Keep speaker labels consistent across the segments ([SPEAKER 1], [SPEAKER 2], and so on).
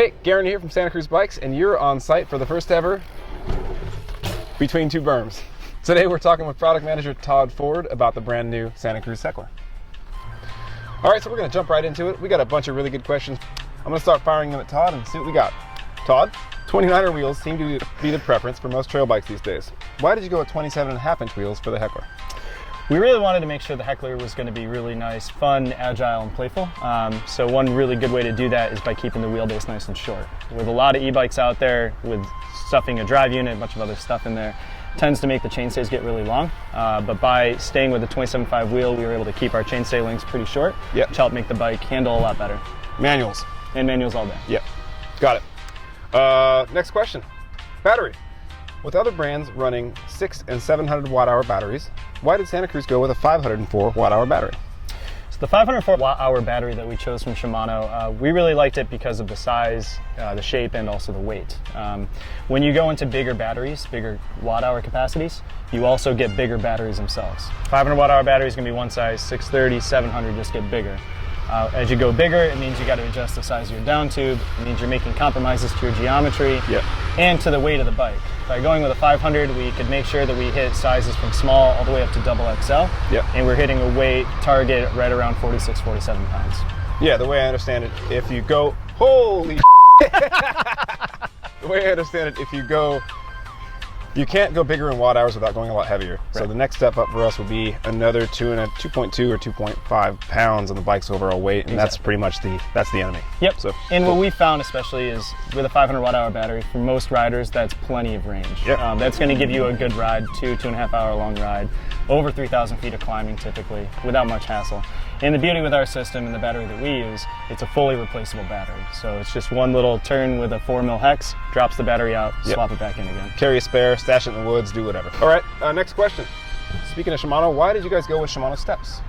[SPEAKER 1] Hey, Garen here from Santa Cruz Bikes, and you're on site for the first ever Between Two Berms. Today we're talking with product manager Todd Ford about the brand new Santa Cruz Heckler. All right, so we're gonna jump right into it. We got a bunch of really good questions. I'm gonna start firing them at Todd and see what we got. Todd, 29er wheels seem to be the preference for most trail bikes these days. Why did you go with 27.5-inch wheels for the Heckler?
[SPEAKER 2] We really wanted to make sure the Heckler was going to be really nice, fun, agile, and playful. So one really good way to do that is by keeping the wheelbase nice and short. With a lot of e-bikes out there, with stuffing a drive unit, a bunch of other stuff in there, tends to make the chainstays get really long. But by staying with the 27.5 wheel, we were able to keep our chainstay lengths pretty short, which helped make the bike handle a lot better.
[SPEAKER 1] Manuals.
[SPEAKER 2] And manuals all day.
[SPEAKER 1] Yep, got it. Next question, battery. With other brands running 600 and 700 watt-hour batteries, why did Santa Cruz go with a 504 watt-hour battery?
[SPEAKER 2] So the 504 watt-hour battery that we chose from Shimano, we really liked it because of the size, the shape, and also the weight. When you go into bigger batteries, bigger watt-hour capacities, you also get bigger batteries themselves. 500 watt-hour battery is going to be one size, 630, 700 just get bigger. As you go bigger, it means you got to adjust the size of your down tube. It means you're making compromises to your geometry and to the weight of the bike. By going with a 500, we could make sure that we hit sizes from small all the way up to double XL, and we're hitting a weight target right around 46, 47 pounds.
[SPEAKER 1] Yeah, the way I understand it, if you go, holy the way I understand it, if you go, you can't go bigger in watt hours without going a lot heavier. Right. So the next step up for us would be another 2.2 or 2.5 pounds on the bike's overall weight, and that's pretty much that's the enemy.
[SPEAKER 2] Yep. So, and what we found especially is with a 500 watt-hour battery, for most riders, that's plenty of range. Yep. That's going to give you a good ride, 2.5 hour long ride, over 3,000 feet of climbing typically, without much hassle. And the beauty with our system and the battery that we use, it's a fully replaceable battery. So it's just one little turn with a 4mm hex, drops the battery out, swap it back in again.
[SPEAKER 1] Carry a spare, stash it in the woods, do whatever. All right, next question. Speaking of Shimano, why did you guys go with Shimano steps?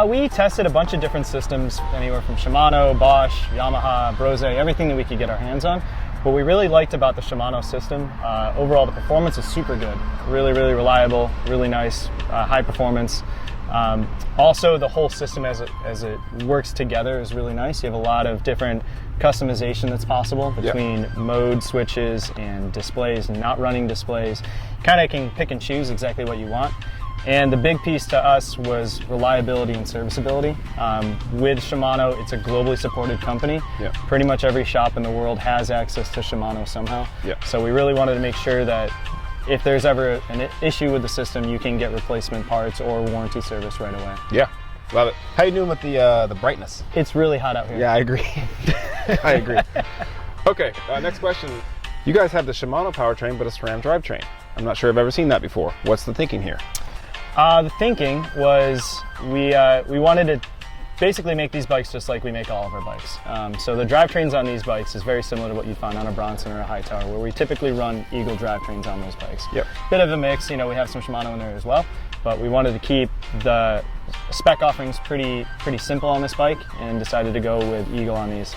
[SPEAKER 2] We tested a bunch of different systems, anywhere from Shimano, Bosch, Yamaha, Brose, everything that we could get our hands on. What we really liked about the Shimano system, overall the performance is super good. Really, really reliable, really nice, high performance. Also, the whole system as it works together is really nice. You have a lot of different customization that's possible between mode switches and displays and not running displays. Kind of can pick and choose exactly what you want. And the big piece to us was reliability and serviceability. With Shimano, it's a globally supported company. Pretty much every shop in the world has access to Shimano somehow. So we really wanted to make sure that if there's ever an issue with the system, you can get replacement parts or warranty service right away. Yeah,
[SPEAKER 1] love it. How you doing with the brightness?
[SPEAKER 2] It's really hot out here.
[SPEAKER 1] Yeah, I agree. I agree. Okay, next question. You guys have the Shimano powertrain, but a SRAM drivetrain. I'm not sure I've ever seen that before. What's the thinking here?
[SPEAKER 2] The thinking was we wanted to basically make these bikes just like we make all of our bikes. So the drivetrains on these bikes is very similar to what you'd find on a Bronson or a Hightower, where we typically run Eagle drivetrains on those bikes. Bit of a mix, you know, we have some Shimano in there as well, but we wanted to keep the spec offerings pretty simple on this bike and decided to go with Eagle on these.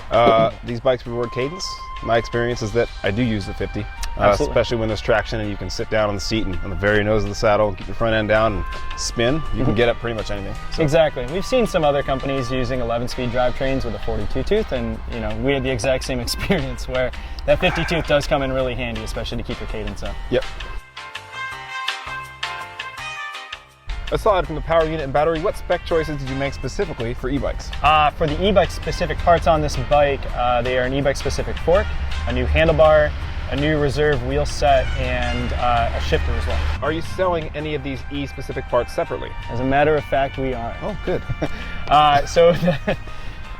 [SPEAKER 1] These bikes reward cadence. My experience is that I do use the 50. Especially when there's traction and you can sit down on the seat and on the very nose of the saddle and keep your front end down and spin. You can get up pretty much anything. So.
[SPEAKER 2] Exactly. We've seen some other companies using 11-speed drivetrains with a 42 tooth, and you know, we had the exact same experience where that 50 tooth does come in really handy, especially to keep your cadence up.
[SPEAKER 1] Yep. Aside from the power unit and battery, what spec choices did you make specifically for e-bikes?
[SPEAKER 2] For the e-bike specific parts on this bike, they are an e-bike specific fork, a new handlebar, a new reserve wheel set, and a shifter as well.
[SPEAKER 1] Are you selling any of these E-specific parts separately?
[SPEAKER 2] As a matter of fact, we are.
[SPEAKER 1] Oh, good.
[SPEAKER 2] So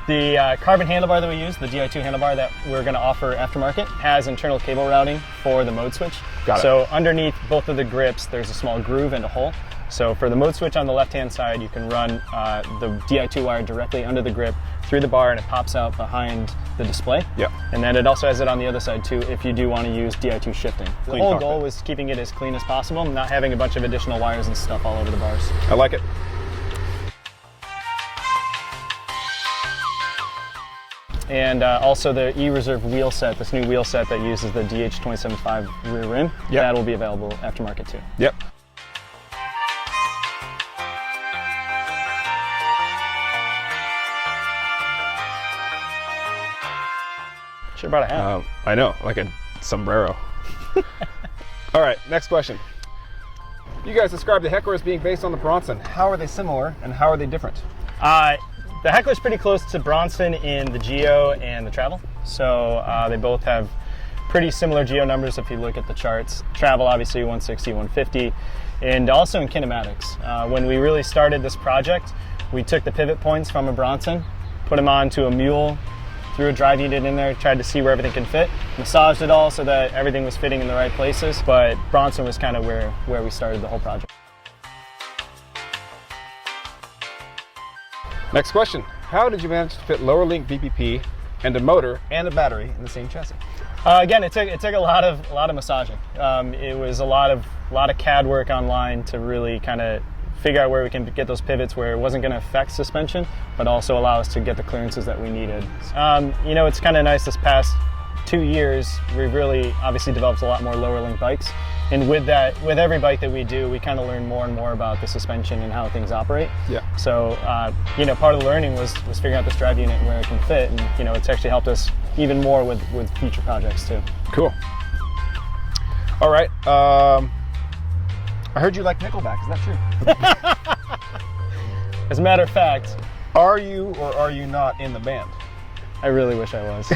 [SPEAKER 2] the carbon handlebar that we use, the Di2 handlebar that we're going to offer aftermarket, has internal cable routing for the mode switch.
[SPEAKER 1] Got it.
[SPEAKER 2] So underneath both of the grips, there's a small groove and a hole. So for the mode switch on the left-hand side, you can run the Di2 wire directly under the grip through the bar, and it pops out behind the display. And then it also has it on the other side too if you do want to use Di2 shifting. The whole goal was keeping it as clean as possible, not having a bunch of additional wires and stuff all over the bars.
[SPEAKER 1] I like it.
[SPEAKER 2] And also the E-Reserve wheel set, this new wheel set that uses the DH27.5 rear rim, that will be available aftermarket too. Should have brought a hat.
[SPEAKER 1] I know, like a sombrero. All right, next question. You guys described the Heckler as being based on the Bronson. How are they similar and how are they different?
[SPEAKER 2] The Heckler's pretty close to Bronson in the geo and the travel. So they both have pretty similar geo numbers if you look at the charts. Travel, obviously, 160, 150, and also in kinematics. When we really started this project, we took the pivot points from a Bronson, put them onto a mule, threw a drive unit in there, tried to see where everything can fit, massaged it all so that everything was fitting in the right places, but Bronson was kind of where we started the whole project.
[SPEAKER 1] Next question. How did you manage to fit lower link VPP and a motor and a battery in the same chassis?
[SPEAKER 2] Again, it took a lot of massaging. It was a lot of CAD work online to really kind of figure out where we can get those pivots where it wasn't going to affect suspension, but also allow us to get the clearances that we needed. You know, it's kind of nice this past 2 years, we've really obviously developed a lot more lower link bikes. And with that, with every bike that we do, we kind of learn more and more about the suspension and how things operate. Yeah. So, you know, part of the learning was figuring out this drive unit and where it can fit. And, you know, it's actually helped us even more with future projects too.
[SPEAKER 1] Cool. All right. I heard you like Nickelback. Is that true?
[SPEAKER 2] As a matter of fact,
[SPEAKER 1] are you or are you not in the band?
[SPEAKER 2] I really wish I was.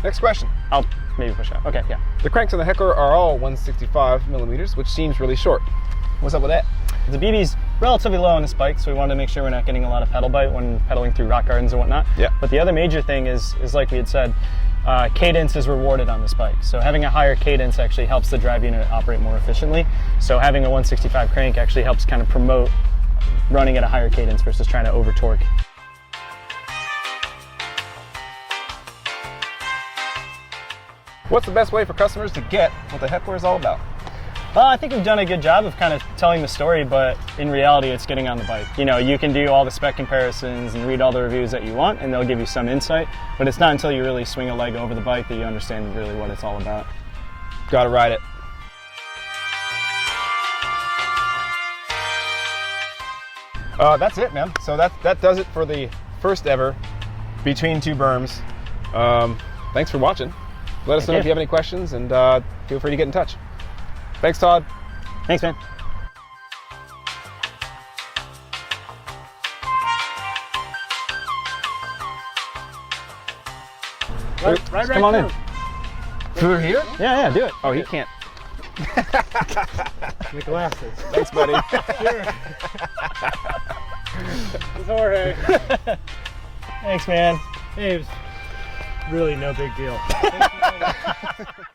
[SPEAKER 1] Next question.
[SPEAKER 2] I'll maybe push out. Okay, yeah.
[SPEAKER 1] The cranks on the Heckler are all 165 millimeters, which seems really short. What's up with that?
[SPEAKER 2] The BB's relatively low on this bike, so we wanted to make sure we're not getting a lot of pedal bite when pedaling through rock gardens and whatnot. Yeah. But the other major thing is like we had said, cadence is rewarded on this bike. So having a higher cadence actually helps the drive unit operate more efficiently. So having a 165 crank actually helps kind of promote running at a higher cadence versus trying to over torque.
[SPEAKER 1] What's the best way for customers to get what the Heckler is all about?
[SPEAKER 2] Well, I think we've done a good job of kind of telling the story, but in reality, it's getting on the bike. You know, you can do all the spec comparisons and read all the reviews that you want, and they'll give you some insight, but it's not until you really swing a leg over the bike that you understand really what it's all about.
[SPEAKER 1] Gotta ride it. That's it, man. So that does it for the first ever Between Two Berms. Thanks for watching. Let us know if you have any questions, and feel free to get in touch. Thanks, Todd.
[SPEAKER 2] Thanks, man.
[SPEAKER 1] Right, come on in. Through here?
[SPEAKER 2] Yeah, do it.
[SPEAKER 1] Oh, he can't.
[SPEAKER 3] The glasses.
[SPEAKER 1] Thanks, buddy.
[SPEAKER 3] Sure. It's Jorge.
[SPEAKER 2] Thanks, man.
[SPEAKER 3] Hey, it was really no big deal. Thank you.